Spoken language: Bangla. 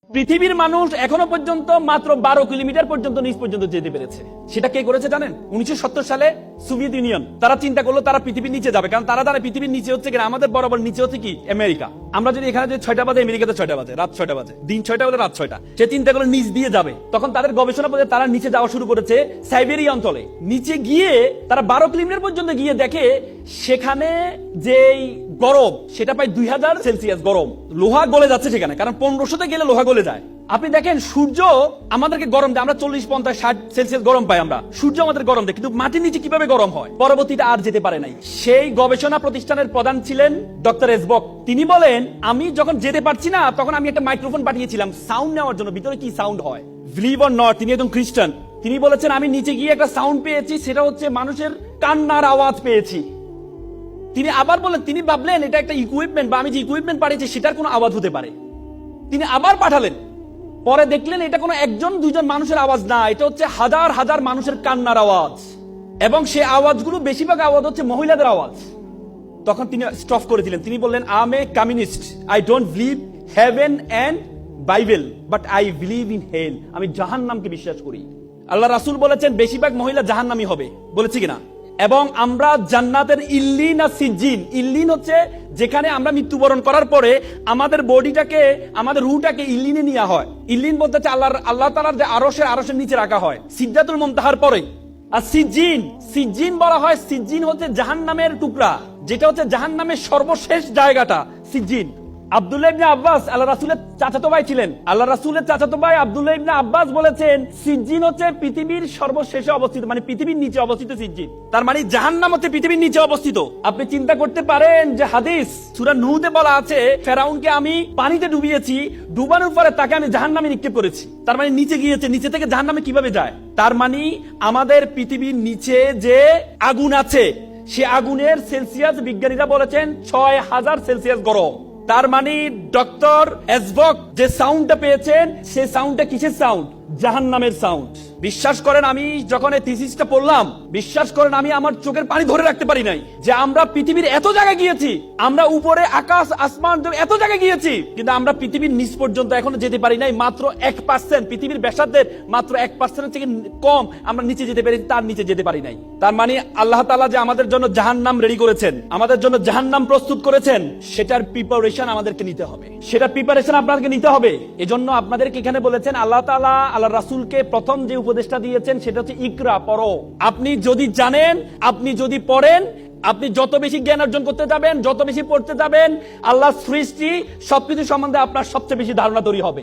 পৃথিবীর মানুষ এখনো পর্যন্ত মাত্র 12 কিলোমিটার পর্যন্ত নিচ পর্যন্ত যেতে পেরেছে। সেটা কে করেছে জানেন? 1970 সালে সোভিয়েত ইউনিয়ন। তারা চিন্তা করলো তারা পৃথিবীর নিচে যাবে, কারণ তারা পৃথিবীর নিচে হচ্ছে কিনা আমাদের বরাবর নিচে হচ্ছে কি আমেরিকা। আমরা যদি এখানে যে 6টা বাজে, আমেরিকাতে 6টা বাজে, রাত 6টা বাজে, দিন 6টা হলে রাত 6টা। সে চিন্তা করলো নিচ দিয়ে যাবে। তখন তাদের গবেষণা পথে তারা নিচে যাওয়া শুরু করেছে সাইবেরিয়া অঞ্চলে। নিচে গিয়ে তারা 12 কিলোমিটার পর্যন্ত গিয়ে দেখে সেখানে যেই গরম সেটা প্রায় 2000 সেলসিয়াস গরম। লোহা গলে যাচ্ছে সেখানে, কারণ 1500তে গেলে লোহা গলে যায়। আপনি দেখেন সূর্য আমাদেরকে গরম দেয়, আমরা 40, 50, 60 সেলসিয়াস গরম পাই আমরা। সূর্য আমাদের গরম দেয়, কিন্তু মাটির নিচে কিভাবে গরম হয়? পরবর্তীতে আর যেতে পারে নাই। সেই গবেষণা প্রতিষ্ঠানের প্রধান ছিলেন ডক্টর এসবক। তিনি বলেন, আমি যখন যেতে পারছি না তখন আমি একটা মাইক্রোফোন পাঠিয়েছিলাম সাউন্ড নেওয়ার জন্য, ভিতরে কি সাউন্ড হয়। বিলিভ অর নট, তিনি একজন খ্রিস্টান। তিনি বলেছেন আমি নিচে গিয়ে একটা সাউন্ড পেয়েছি, সেটা হচ্ছে মানুষের কান্নার আওয়াজ পেয়েছি। তিনি আবার বলেন, তিনি ভাবলেন এটা একটা ইকুইপমেন্ট বা আমি যে ইকুইপমেন্ট পাঠিয়েছি সেটার কোনো আওয়াজ হতে পারে। তিনি আবার পাঠালেন, পরে দেখলেন এটা কোনো একজন দুইজন মানুষের আওয়াজ না, এটা হচ্ছে হাজার হাজার মানুষের কান্নার আওয়াজ, এবং সেই আওয়াজগুলো বেশিরভাগ আওয়াজ হচ্ছে মহিলাদের আওয়াজ। তখন তিনি স্টপ করে দিলেন। তিনি বললেন, I am a communist, I don't believe heaven and Bible, but I believe in hell. আমি জাহান্নামকে বিশ্বাস করি। আল্লাহ রাসূল বলেছেন বেশিরভাগ মহিলা জাহান্নামী হবে, বলেছি কিনা? এবং আমরা জান্নাতের ইল্লিন আর সিজ্জিন, ইল্লিন হচ্ছে যেখানে আমরা মৃত্যুবরণ করার পরে আমাদের বডিটাকে, আমাদের রুহটাকে ইল্লিনে নেওয়া হয়। ইল্লিন বলতে হচ্ছে আল্লাহ তাআলার যে আরশের নিচে রাখা হয় সিদরাতুল মুনতাহার পরে। আর সিজ্জিন, সিজ্জিন বলা হয়, সিজ্জিন হচ্ছে জাহান্নামের টুকরা, যেটা হচ্ছে জাহান্নামের সর্বশেষ জায়গাটা সিজ্জিন। আব্দুল্লাহ ইবনে আব্বাস আল্লাহ রাসূলের চাচাতো ভাই ছিলেন। আল্লাহ রাসূলের চাচাতো ভাই আব্দুল্লাহ ইবনে আব্বাস বলেছেন সিজ্জিন হচ্ছে পৃথিবীর সর্বশেষে অবস্থিত, মানে পৃথিবীর নিচে অবস্থিত সিজ্জিন। তার মানে জাহান্নাম হচ্ছে পৃথিবীর নিচে অবস্থিত। আপনি চিন্তা করতে পারেন যে হাদিস সূরা নূহতে বলা আছে ফেরাউনকে আমি পানিতে ডুবিয়েছি, ডুবানোর পরে তাকে আমি জাহান্নামে নিক্ষেপ করেছি। তার মানে নিচে গিয়েছে, নিচে থেকে জাহান্নামে কিভাবে যায়? তার মানে আমাদের পৃথিবীর নিচে যে আগুন আছে সে আগুনের সেলসিয়াস বিজ্ঞানীরা বলেছেন 6000 সেলসিয়াস গরম। তার মানে ডক্টর এসবক যে সাউন্ডটা পেয়েছেন সে সাউন্ডটা কিসের সাউন্ড? জাহান্নামের সাউন্ড। বিশ্বাস করেন আমি যখন এই থিসিসটা পড়লাম, বিশ্বাস করেন আমি আমার চোখের পানি ধরে রাখতে পারি নাই যে আমরা পৃথিবীর এত জায়গায় গিয়েছি, আমরা উপরে আকাশ আসমান এত জায়গায় গিয়েছি, কিন্তু আমরা পৃথিবীর নিচ পর্যন্ত এখনো যেতে পারি নাই। মাত্র 1%, পৃথিবীর ব্যাসার্ধের মাত্র 1% থেকে কম আমরা নিচে যেতে পেরেছি, তার নিচে যেতে পারি নাই। তার মানে আল্লাহ তাআলা যে আমাদের জন্য জাহান্নাম রেডি করেছেন, আমাদের জন্য জাহান্নাম প্রস্তুত করেছেন, সেটার প্রিপারেশন আমাদেরকে নিতে হবে, সেটা প্রিপারেশন আপনাদেরকে নিতে হবে। এজন্য আপনাদেরকে এখানে বলেছেন আল্লাহ তাআলা আল্লাহ রাসূলকে প্রথম যে উপদেশটা দিয়েছেন সেটা হচ্ছে ইকরা, পড়ো। আপনি যদি জানেন, আপনি যদি পড়েন, আপনি যত বেশি জ্ঞান অর্জন করতে যাবেন, যত বেশি পড়তে যাবেন, আল্লাহর সৃষ্টি সবকিছু সম্বন্ধে আপনার সবচেয়ে বেশি ধারণা তৈরি হবে।